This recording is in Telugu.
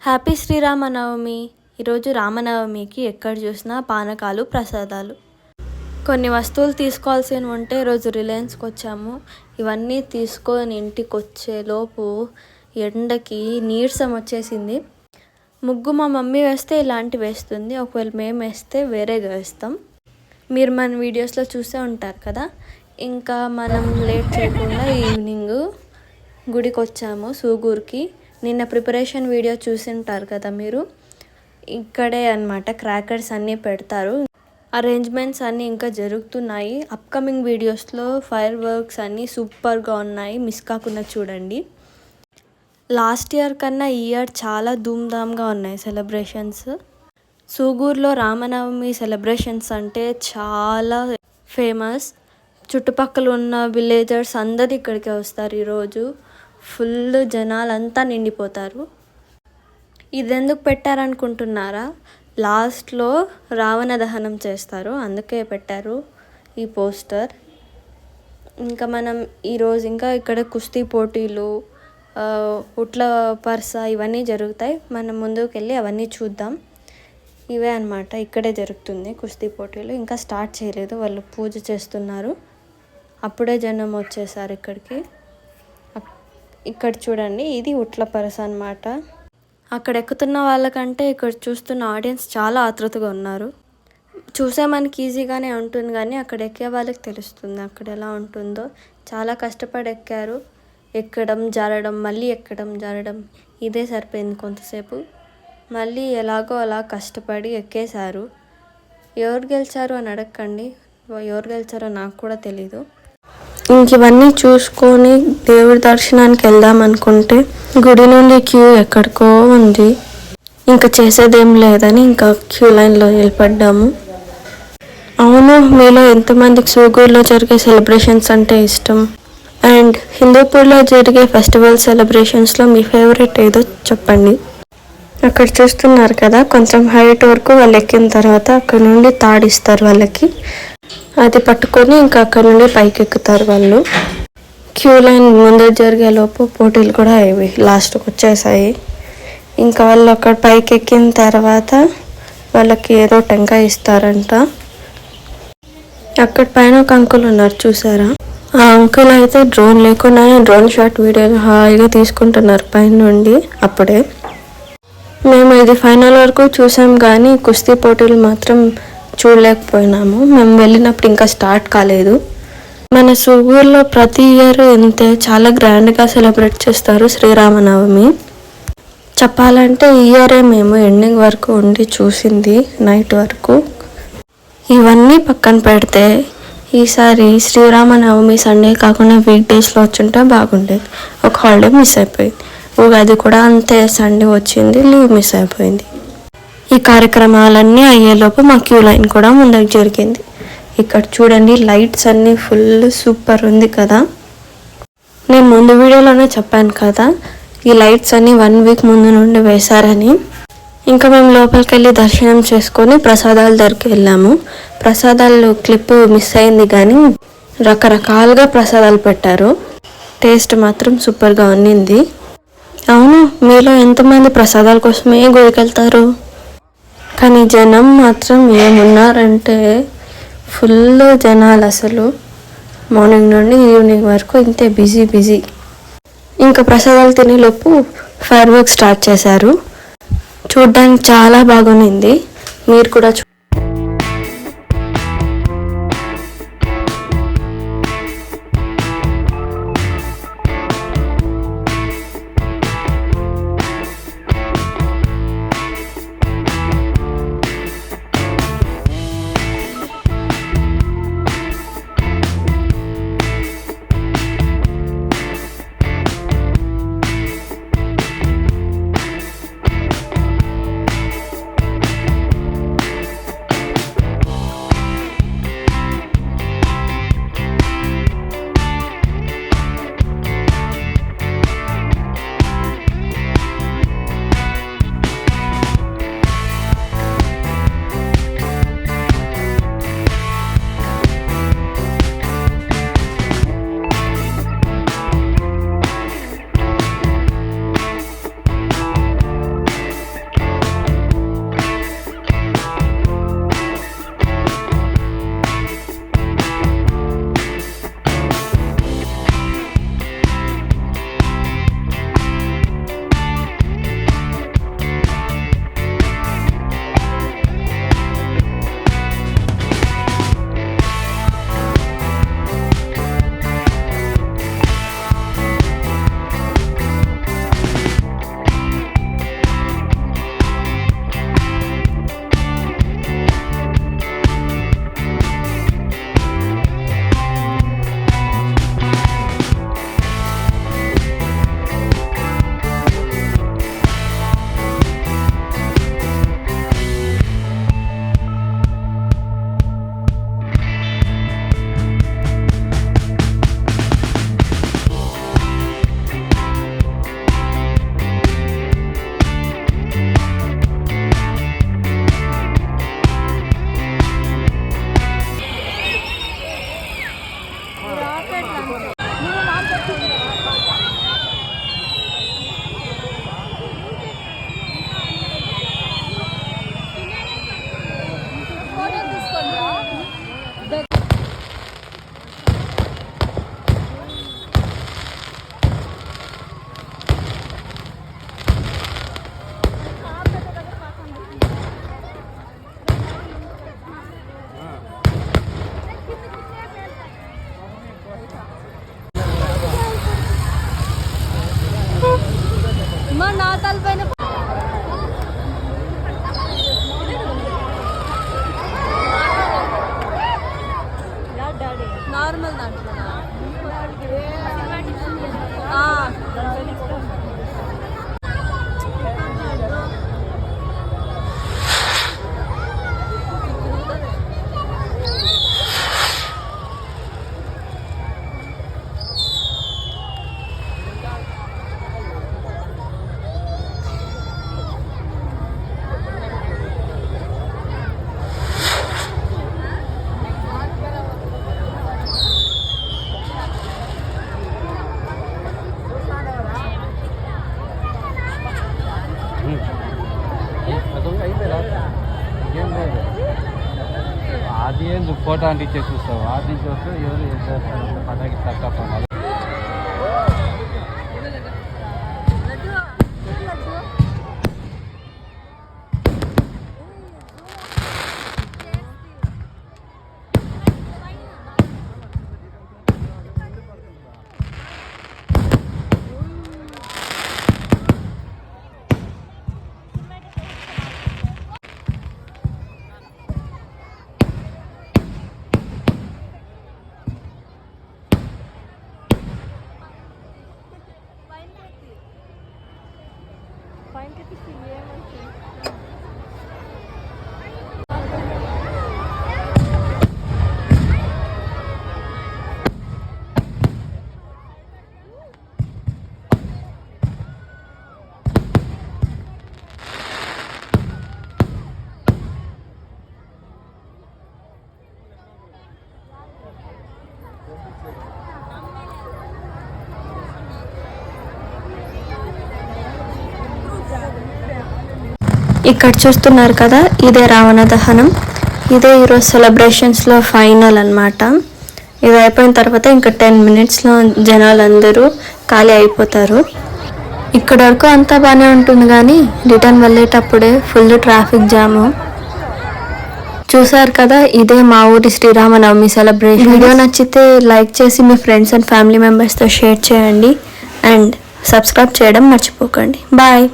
హ్యాపీ శ్రీరామనవమి. ఈరోజు రామనవమికి ఎక్కడ చూసినా పానకాలు, ప్రసాదాలు. కొన్ని వస్తువులు తీసుకోవాల్సినవి ఉంటే ఈరోజు రిలయన్స్కి వచ్చాము. ఇవన్నీ తీసుకొని ఇంటికి వచ్చేలోపు ఎండకి నీరసం వచ్చేసింది. ముగ్గు మా మమ్మీ వేస్తే ఇలాంటివి వేస్తుంది, ఒకవేళ మేము వేస్తే వేరేగా వేస్తాం. మీరు మన వీడియోస్లో చూసే ఉంటారు కదా. ఇంకా మనం లేట్ చేయకుండా ఈవినింగ్ గుడికి వచ్చాము, సూగూరుకి. నిన్న ప్రిపరేషన్ వీడియో చూసింటారు కదా మీరు. ఇక్కడే అన్నమాట క్రాకర్స్ అన్నీ పెడతారు. అరేంజ్మెంట్స్ అన్నీ ఇంకా జరుగుతున్నాయి. అప్కమింగ్ వీడియోస్లో ఫైర్ వర్క్స్ అన్నీ సూపర్గా ఉన్నాయి, మిస్ కాకుండా చూడండి. లాస్ట్ ఇయర్ కన్నా ఈ ఇయర్ చాలా ధూమ్ధామ్గా ఉన్నాయి సెలబ్రేషన్స్. సూగూరులో రామనవమి సెలబ్రేషన్స్ అంటే చాలా ఫేమస్. చుట్టుపక్కల ఉన్న విలేజర్స్ అందరు ఇక్కడికి వస్తారు. ఈరోజు ఫుల్ జనాలంతా నిండిపోతారు. ఇది ఎందుకు పెట్టారనుకుంటున్నారా? లాస్ట్లో రావణ దహనం చేస్తారు, అందుకే పెట్టారు ఈ పోస్టర్. ఇంకా మనం ఈరోజు ఇంకా ఇక్కడ కుస్తీ పోటీలు, ఉట్ల పర్స ఇవన్నీ జరుగుతాయి. మనం ముందుకు వెళ్ళి అవన్నీ చూద్దాం. ఇవే అన్నమాట, ఇక్కడే జరుగుతుంది కుస్తీ పోటీలు. ఇంకా స్టార్ట్ చేయలేదు, వాళ్ళు పూజ చేస్తున్నారు. అప్పుడే జనం వచ్చేసారు ఇక్కడికి. ఇక్కడ చూడండి, ఇది ఉట్ల పరస అన్నమాట. అక్కడ ఎక్కుతున్న వాళ్ళకంటే ఇక్కడ చూస్తున్న ఆడియన్స్ చాలా ఆతృతగా ఉన్నారు. చూసే మనకి ఈజీగానే ఉంటుంది, కానీ అక్కడ ఎక్కే వాళ్ళకి తెలుస్తుంది అక్కడ ఎలా ఉంటుందో. చాలా కష్టపడి ఎక్కారు. ఎక్కడం, జారడం, మళ్ళీ ఎక్కడం, జారడం, ఇదే సరిపోయింది కొంతసేపు. మళ్ళీ ఎలాగో అలా కష్టపడి ఎక్కేశారు. ఎవరు గెలిచారు అని అడగండి, ఎవరు గెలిచారో నాకు కూడా తెలీదు. ఇంక ఇవన్నీ చూసుకొని దేవుడి దర్శనానికి వెళ్దాం అనుకుంటే గుడి నుండి క్యూ ఎక్కడికో ఉంది. ఇంకా చేసేదేం లేదని ఇంకా క్యూ లైన్లో నిలబడ్డాము. అవును, మీలో ఎంతమందికి సూగూరులో జరిగే సెలబ్రేషన్స్ అంటే ఇష్టం? అండ్ హిందూపూర్లో జరిగే ఫెస్టివల్ సెలబ్రేషన్స్లో మీ ఫేవరెట్ ఏదో చెప్పండి. అక్కడ చూస్తున్నారు కదా, కొంచెం హైట్ వరకు వాళ్ళు ఎక్కిన తర్వాత అక్కడ నుండి తాడిస్తారు వాళ్ళకి. అది పట్టుకొని ఇంకా అక్కడ నుండి పైకి ఎక్కుతారు వాళ్ళు. క్యూ లైన్ ముందు జరిగేలోపు పోటీలు కూడా అవి లాస్ట్కి వచ్చేసాయి. ఇంకా వాళ్ళు అక్కడ పైకి ఎక్కిన తర్వాత వాళ్ళకి ఏదో టెంకాయ ఇస్తారంట. అక్కడ పైన ఒక అంకుల్ ఉన్నారు, చూసారా? ఆ అంకుల్ అయితే డ్రోన్ లేకుండానే డ్రోన్ షాట్ వీడియోలు హాయిగా తీసుకుంటున్నారు పైన నుండి. అప్పుడే మేము ఇది ఫైనల్ వరకు చూసాం, కానీ కుస్తీ పోటీలు మాత్రం చూడలేకపోయినాము. మేము వెళ్ళినప్పుడు ఇంకా స్టార్ట్ కాలేదు. మన సూగూరులో ప్రతి ఇయర్ ఇంతే చాలా గ్రాండ్గా సెలబ్రేట్ చేస్తారు శ్రీరామనవమి. చెప్పాలంటే ఈ ఇయరే మేము ఎండింగ్ వరకు ఉండి చూసింది, నైట్ వరకు. ఇవన్నీ పక్కన పెడితే ఈసారి శ్రీరామనవమి సండే కాకుండా వీక్ డేస్లో వచ్చుంటే బాగుండేది. ఒక హాలిడే మిస్ అయిపోయింది. ఉగాది కూడా అంతే, సండే వచ్చింది, లీవ్ మిస్ అయిపోయింది. ఈ కార్యక్రమాలన్నీ అయ్యేలోపు మా క్యూ లైన్ కూడా ముందుకు జరిగింది. ఇక్కడ చూడండి, లైట్స్ అన్నీ ఫుల్ సూపర్ ఉంది కదా. నేను ముందు వీడియోలోనే చెప్పాను కదా, ఈ లైట్స్ అన్నీ 1 వీక్ ముందు నుండి వేశారని. ఇంకా మేము లోపలికి వెళ్ళి దర్శనం చేసుకొని ప్రసాదాల దగ్గరికి వెళ్ళాము. ప్రసాదాలు క్లిప్ మిస్ అయింది, కానీ రకరకాలుగా ప్రసాదాలు పెట్టారు. టేస్ట్ మాత్రం సూపర్గా ఉన్నింది. అవును, మీలో ఎంతమంది ప్రసాదాల కోసమే గుడికి వెళ్తారు? కానీ జనం మాత్రం ఏమున్నారంటే ఫుల్ జనాలు. అసలు మార్నింగ్ నుండి ఈవినింగ్ వరకు ఇంతే బిజీ. ఇంకా ప్రసాదాలు తినేలోపు ఫైర్ వర్క్ స్టార్ట్ చేశారు. చూడ్డానికి చాలా బాగుంది. మీరు కూడా అది ఏం ఫోటో అంటించే చూస్తావు అది నుంచి వస్తే ఎవరు ఏం చేస్తారు పండగకి తక్కువ. ఇక్కడ చూస్తున్నారు కదా, ఇదే రావణ దహనం. ఇదే ఈరోజు సెలబ్రేషన్స్లో ఫైనల్ అన్నమాట. ఇది అయిపోయిన తర్వాత ఇంకా 10 minutesలో జనాలందరూ ఖాళీ అయిపోతారు. ఇక్కడ వరకు అంతా బాగానే ఉంటుంది, కానీ రిటర్న్ వెళ్ళేటప్పుడే ఫుల్ ట్రాఫిక్ జాము. చూసారు కదా, ఇదే మా ఊరి శ్రీరామనవమి సెలబ్రేషన్. వీడియో నచ్చితే లైక్ చేసి మీ ఫ్రెండ్స్ అండ్ ఫ్యామిలీ మెంబర్స్తో షేర్ చేయండి అండ్ సబ్స్క్రైబ్ చేయడం మర్చిపోకండి. బాయ్.